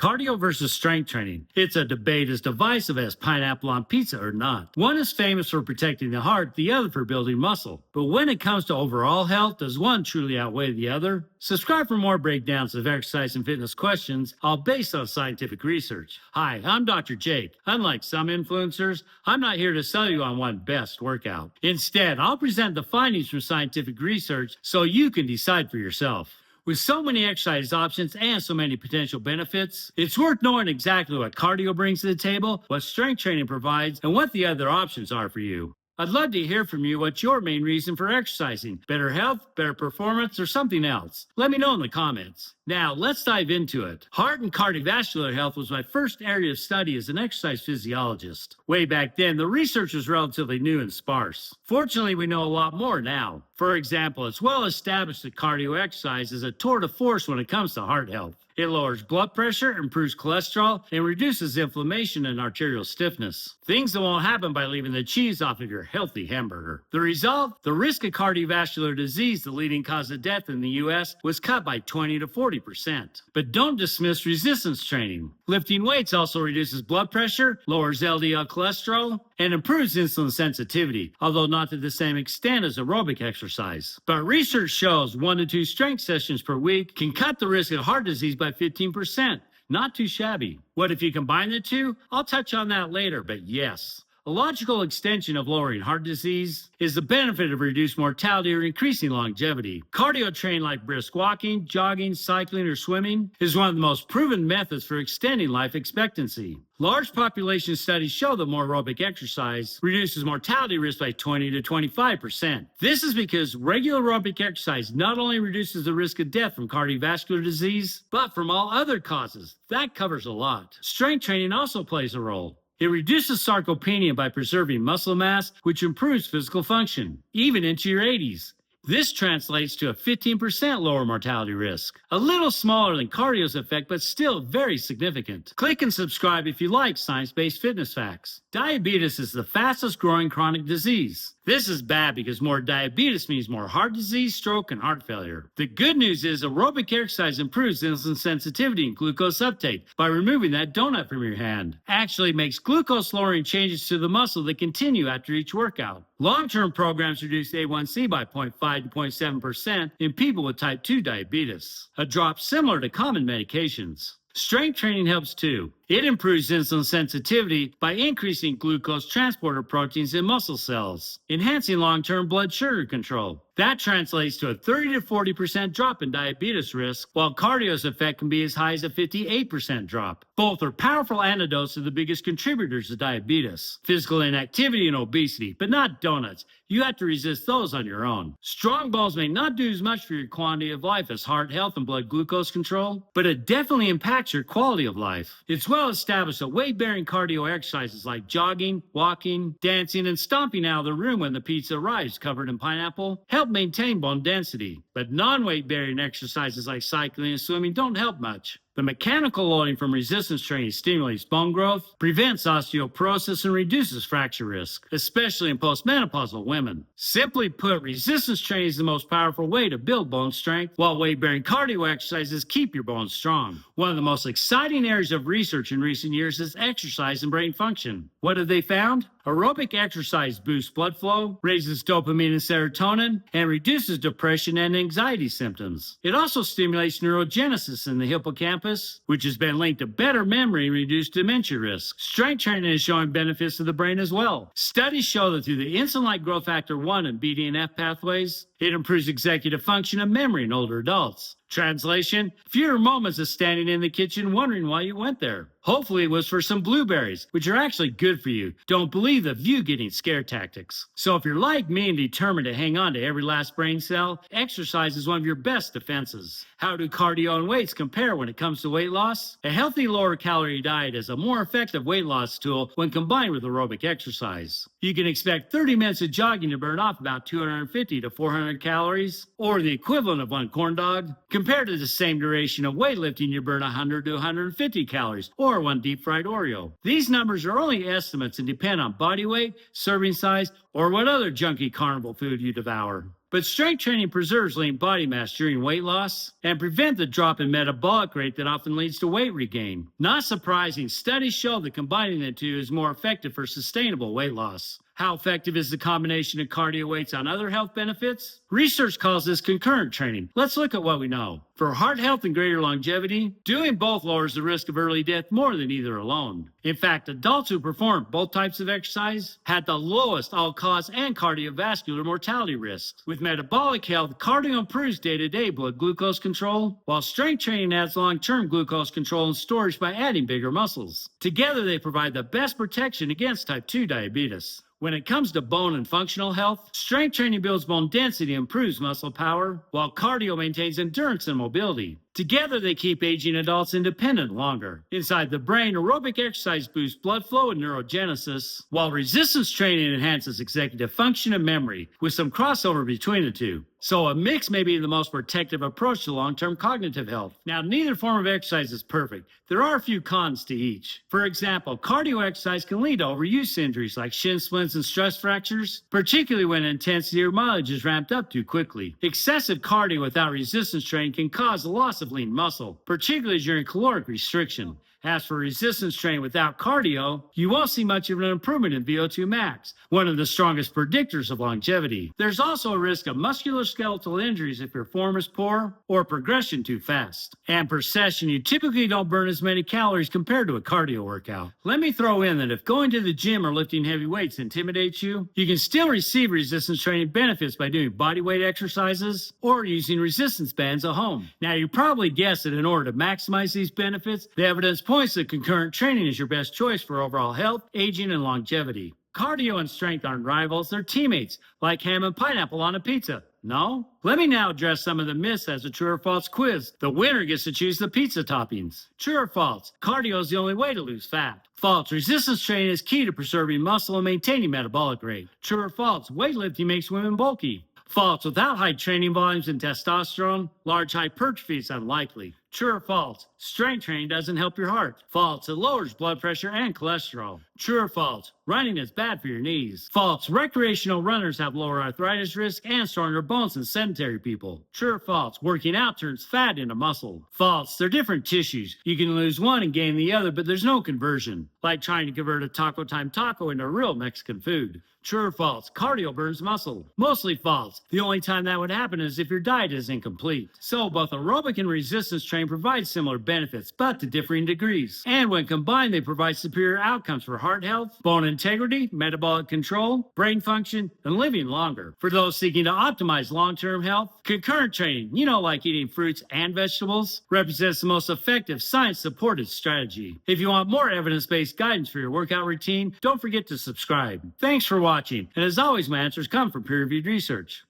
Cardio versus strength training. It's a debate as divisive as pineapple on pizza or not. One is famous for protecting the heart, the other for building muscle. But when it comes to overall health, does one truly outweigh the other? Subscribe for more breakdowns of exercise and fitness questions, all based on scientific research. Hi, I'm Dr. Jake. Unlike some influencers, I'm not here to sell you on one best workout. Instead, I'll present the findings from scientific research so you can decide for yourself. With so many exercise options and so many potential benefits, it's worth knowing exactly what cardio brings to the table, what strength training provides, and what the other options are for you. I'd love to hear from you what's your main reason for exercising. Better health, better performance, or something else? Let me know in the comments. Now, let's dive into it. Heart and cardiovascular health was my first area of study as an exercise physiologist. Way back then, the research was relatively new and sparse. Fortunately, we know a lot more now. For example, it's well established that cardio exercise is a tour de force when it comes to heart health. It lowers blood pressure, improves cholesterol, and reduces inflammation and arterial stiffness. Things that won't happen by leaving the cheese off of your healthy hamburger. The result? The risk of cardiovascular disease, the leading cause of death in the U.S., was cut by 20 to 40%. But don't dismiss resistance training. Lifting weights also reduces blood pressure, lowers LDL cholesterol, and improves insulin sensitivity, although not to the same extent as aerobic exercise. But research shows 1 to 2 strength sessions per week can cut the risk of heart disease by 15%. Not too shabby. What if you combine the two? I'll touch on that later, but yes. A logical extension of lowering heart disease is the benefit of reduced mortality or increasing longevity. Cardio training like brisk walking, jogging, cycling, or swimming is one of the most proven methods for extending life expectancy. Large population studies show that more aerobic exercise reduces mortality risk by 20 to 25%. This is because regular aerobic exercise not only reduces the risk of death from cardiovascular disease, but from all other causes. That covers a lot. Strength training also plays a role. It reduces sarcopenia by preserving muscle mass, which improves physical function, even into your 80s. This translates to a 15% lower mortality risk. A little smaller than cardio's effect, but still very significant. Click and subscribe if you like science-based fitness facts. Diabetes is the fastest growing chronic disease. This is bad because more diabetes means more heart disease, stroke, and heart failure. The good news is aerobic exercise improves insulin sensitivity and glucose uptake by removing that donut from your hand. Actually makes glucose-lowering changes to the muscle that continue after each workout. Long-term programs reduce A1C by 0.5 to 0.7% in people with type 2 diabetes, a drop similar to common medications. Strength training helps too. It improves insulin sensitivity by increasing glucose transporter proteins in muscle cells, enhancing long-term blood sugar control. That translates to a 30 to 40% drop in diabetes risk, while cardio's effect can be as high as a 58% drop. Both are powerful antidotes to the biggest contributors to diabetes, physical inactivity and obesity, but not donuts. You have to resist those on your own. Strong bones may not do as much for your quality of life as heart health and blood glucose control, but it definitely impacts your quality of life. It's well established that weight-bearing cardio exercises like jogging, walking, dancing, and stomping out of the room when the pizza arrives covered in pineapple help maintain bone density. But non-weight-bearing exercises like cycling and swimming don't help much. The mechanical loading from resistance training stimulates bone growth, prevents osteoporosis, and reduces fracture risk, especially in postmenopausal women. Simply put, resistance training is the most powerful way to build bone strength, while weight-bearing cardio exercises keep your bones strong. One of the most exciting areas of research in recent years is exercise and brain function. What have they found? Aerobic exercise boosts blood flow, raises dopamine and serotonin, and reduces depression and anxiety symptoms. It also stimulates neurogenesis in the hippocampus, which has been linked to better memory and reduced dementia risk. Strength training is showing benefits to the brain as well. Studies show that through the insulin-like growth factor 1 and BDNF pathways, it improves executive function and memory in older adults. Translation: fewer moments of standing in the kitchen wondering why you went there. Hopefully it was for some blueberries, which are actually good for you. Don't believe the view getting scare tactics. So if you're like me and determined to hang on to every last brain cell, exercise is one of your best defenses. How do cardio and weights compare when it comes to weight loss? A healthy lower calorie diet is a more effective weight loss tool when combined with aerobic exercise. You can expect 30 minutes of jogging to burn off about 250 to 400 calories, or the equivalent of one corn dog. Compared to the same duration of weightlifting, you burn 100 to 150 calories, or one deep-fried Oreo. These numbers are only estimates and depend on body weight, serving size, or what other junky carnival food you devour. But strength training preserves lean body mass during weight loss and prevents the drop in metabolic rate that often leads to weight regain. Not surprising, studies show that combining the two is more effective for sustainable weight loss. How effective is the combination of cardio weights on other health benefits? Research calls this concurrent training. Let's look at what we know. For heart health and greater longevity, doing both lowers the risk of early death more than either alone. In fact, adults who performed both types of exercise had the lowest all-cause and cardiovascular mortality risks. With metabolic health, cardio improves day-to-day blood glucose control, while strength training adds long-term glucose control and storage by adding bigger muscles. Together, they provide the best protection against type 2 diabetes. When it comes to bone and functional health, strength training builds bone density and improves muscle power, while cardio maintains endurance and mobility. Together, they keep aging adults independent longer. Inside the brain, aerobic exercise boosts blood flow and neurogenesis, while resistance training enhances executive function and memory, with some crossover between the two. So a mix may be the most protective approach to long-term cognitive health. Now, neither form of exercise is perfect. There are a few cons to each. For example, cardio exercise can lead to overuse injuries like shin splints and stress fractures, particularly when intensity or mileage is ramped up too quickly. Excessive cardio without resistance training can cause the loss of lean muscle, particularly during caloric restriction. As for resistance training without cardio, you won't see much of an improvement in VO2 max, one of the strongest predictors of longevity. There's also a risk of musculoskeletal injuries if your form is poor or progression too fast. And per session, you typically don't burn as many calories compared to a cardio workout. Let me throw in that if going to the gym or lifting heavy weights intimidates you, you can still receive resistance training benefits by doing bodyweight exercises or using resistance bands at home. Now, you probably guessed that in order to maximize these benefits, the evidence points that concurrent training is your best choice for overall health, aging, and longevity. Cardio and strength aren't rivals, they're teammates, like ham and pineapple on a pizza. No? Let me now address some of the myths as a true or false quiz. The winner gets to choose the pizza toppings. True or false? Cardio is the only way to lose fat. False. Resistance training is key to preserving muscle and maintaining metabolic rate. True or false? Weightlifting makes women bulky. False. Without high training volumes and testosterone, large hypertrophy is unlikely. True or false? Strength training doesn't help your heart. False. It lowers blood pressure and cholesterol. True or false? Running is bad for your knees. False. Recreational runners have lower arthritis risk and stronger bones than sedentary people. True or false? Working out turns fat into muscle. False. They're different tissues. You can lose one and gain the other, but there's no conversion. Like trying to convert a Taco Time taco into real Mexican food. True or false? Cardio burns muscle. Mostly false. The only time that would happen is if your diet is incomplete. So both aerobic and resistance training provide similar benefits, but to differing degrees. And when combined, they provide superior outcomes for heart health, bone integrity, metabolic control, brain function, and living longer. For those seeking to optimize long-term health, concurrent training, like eating fruits and vegetables, represents the most effective science-supported strategy. If you want more evidence-based guidance for your workout routine, don't forget to subscribe. Thanks for watching, and as always, my answers come from peer-reviewed research.